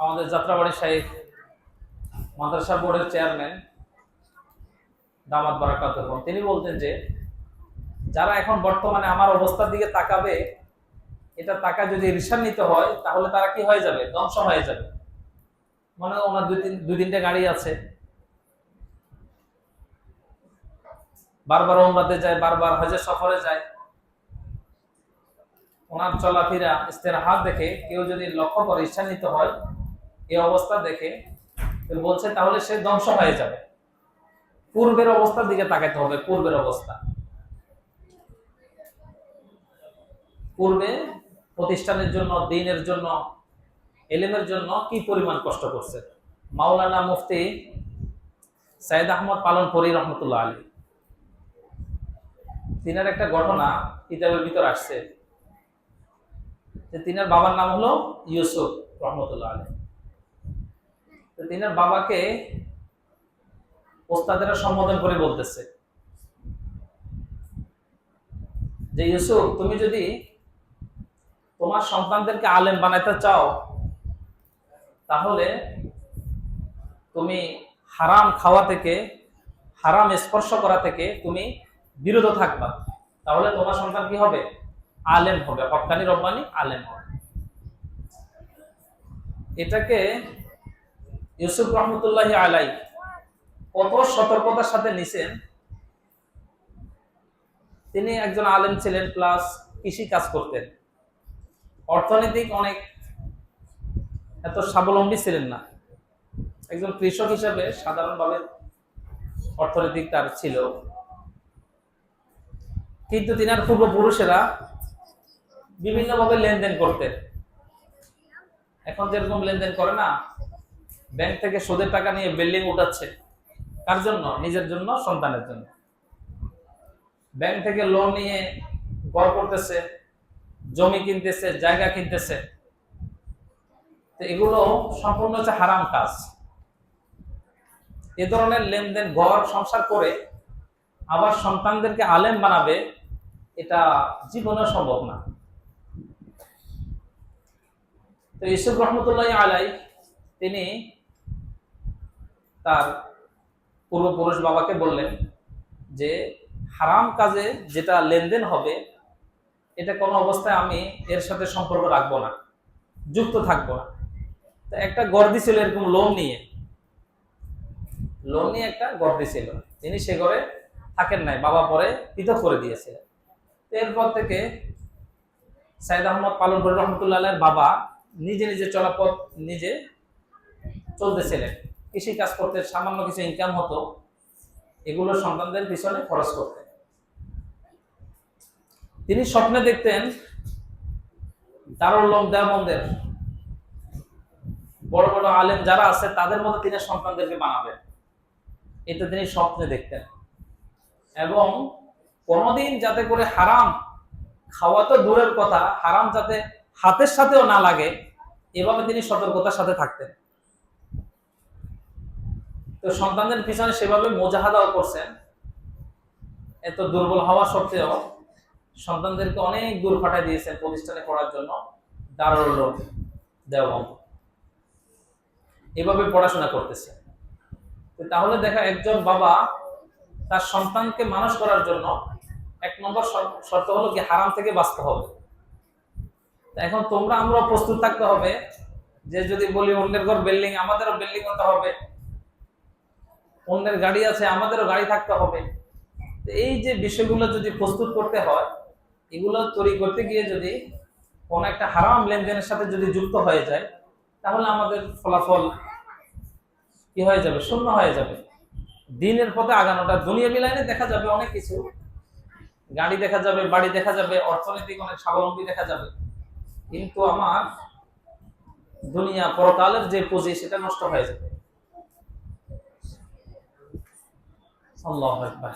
আমাদের যাত্রাবাড়ি শাইখ মাদ্রাসা বোর্ডের চেয়ারম্যান দামাত বারাকাতুহু তিনি বলতেন যে যারা এখন বর্তমানে আমার অবস্থার দিকে তাকাবে, এটা তাকা যদি ঈর্ষান্বিত হয় তাহলে তারা কি হয়ে যাবে? ধ্বংস হয়ে যাবে। মনে হয় ওনার দুই তিনটে গাড়ি আছে, বারবার উমরাতে যায়, বারবার হজের সফরে যায়। ওনার চলাফেরা ইস্তেরাহাত দেখে কেউ যদি লক্ষ্য করে ঈর্ষান্বিত হয় এই অবস্থা দেখে, বলছে তাহলে সে ধ্বংস হয়ে যাবে। পূর্বের অবস্থার দিকে তাকাতে হবে। পূর্বের অবস্থা, পূর্বে প্রতিষ্ঠানের জন্য, দ্বীনের জন্য, ইলমের জন্য কি পরিমাণ কষ্ট করছে। মাওলানা মুফতি সাইদ আহমদ পালনপুরি রহমতুল্লাহ আলী, তিনার একটা ঘটনা কিতাবের ভিতর আসছে যে তিনার বাবার নাম হলো ইউসুফ রহমতুল্লাহ আলী। তো তিনার বাবাকে ওস্তাদেরা সম্বোধন করে বলতেছে যে ইউসুফ, তুমি যদি তোমার সন্তানদেরকে আলেম বানাইতে চাও তাহলে তুমি হারাম খাওয়া থেকে, হারাম স্পর্শ করা থেকে তুমি বিরত থাকবা। তাহলে তোমার সন্তান কি হবে? আলেম হবে, হক্কানি রব্বানি আলেম হবে। এটাকে ইউসুফ রহমতুল্লাহি আলাই কত সতর্কতার সাথে নিছেন। তিনি একজন আলেম ছিলেন, প্লাস কৃষি কাজ করতেন, অর্থনৈতিক অনেক এত স্বাবলম্বী ছিলেন না। একজন কৃষক হিসাবে সাধারণভাবে অর্থনৈতিক তার ছিল, কিন্তু তিনার পূর্বপুরুষেরা বিভিন্নভাবে লেনদেন করতেন। এখন যেরকম লেনদেন করে না, ব্যাংক থেকে সুদের টাকা নিয়ে বিল্ডিং উঠাচ্ছে, কার জন্য? নিজের জন্য, সন্তানের জন্য। ব্যাংক থেকে লোন নিয়ে ঘর করতেছে, জমি কিনতেছে, জায়গা কিনতেছে। তো এগুলো সম্পূর্ণ হচ্ছে হারাম কাজ। এ ধরনের লেনদেন, ঘর সংসার করে আবার সন্তানদেরকে আলেম বানাবে, এটা জীবনে সম্ভব না। তো ইউসুফ রহমতুল্লাহ আলাই তিনি তার পূর্বপুরুষ বাবাকে বললেন যে হারাম কাজে যেটা লেনদেন হবে এটা কোনো অবস্থায় আমি এর সাথে সম্পর্ক রাখবো না, যুক্ত থাকবো না। তো একটা ঘর দিছিল এরকম লোন নিয়ে একটা ঘর দিছিল, তিনি সে ঘরে থাকেন নাই, বাবা পরে পৃথক করে দিয়েছিলেন। এরপর থেকে সাইদ আহমদ পালনপুরি রহমতুল্লাহ আলাইহির বাবা নিজে নিজে চলাপথ নিজে চলতেছিলেন, কৃষি কাজ করতে সামান্য কিছু ইনকাম হতো, এগুলো সন্তানদের পিছনে খরচ করতেন। তিনি স্বপ্নে দেখতেন দারুল উলুম দেওবন্দের বড় বড় আলেম যারা আছে তাদের মধ্যে তিনি সন্তানদেরকে বানাবেন, এটা তিনি স্বপ্নে দেখতেন। এবং কোনদিন যাতে করে হারাম খাওয়া তো দূরের কথা, হারাম যাতে হাতের সাথেও না লাগে, এভাবে তিনি সতর্কতার সাথে থাকতেন। তো সন্তানদের পিছনে সেভাবে মুজাহাদাও করছেন। এত দুর্বল হওয়া সত্ত্বেও সন্তানদেরকে অনেক দূর পাঠিয়ে দিয়েছেন প্রতিষ্ঠানে পড়ার জন্য, দারুল উলুম দেওবন্দ, এভাবে পড়াশোনা করতেছে। তাহলে দেখা, একজন বাবা তার সন্তানকে মানুষ করার জন্য এক নম্বর শর্ত হলো কি হারাম থেকে বাঁচতে হবে। এখন তোমরা আমরা প্রস্তুত থাকতে হবে যে যদি বলি অন্যের ঘর বিল্ডিং, আমাদেরও বিল্ডিং হতে হবে, অন্যের গাড়ি আছে আমাদেরও গাড়ি থাকতে হবে। এই যে বিষয়গুলো যদি প্রস্তুত করতে হয়, এগুলো তৈরি করতে গিয়ে যদি কোন একটা হারাম লেনদেনের সাথে যদি যুক্ত হয়ে যায় তাহলে আমাদের ফলাফল কি হয়ে যাবে? শূন্য হয়ে যাবে। দ্বীনের পথে আগানোটা, দুনিয়াবি লাইনে দেখা যাবে অনেক কিছু, গাড়ি দেখা যাবে, বাড়ি দেখা যাবে, অর্থনৈতিক অনেক স্বাবলম্বী দেখা যাবে, কিন্তু আমার দুনিয়া পরকালের যে পুঁজি সেটা নষ্ট হয়ে যাবে। আল্লাহু আকবার।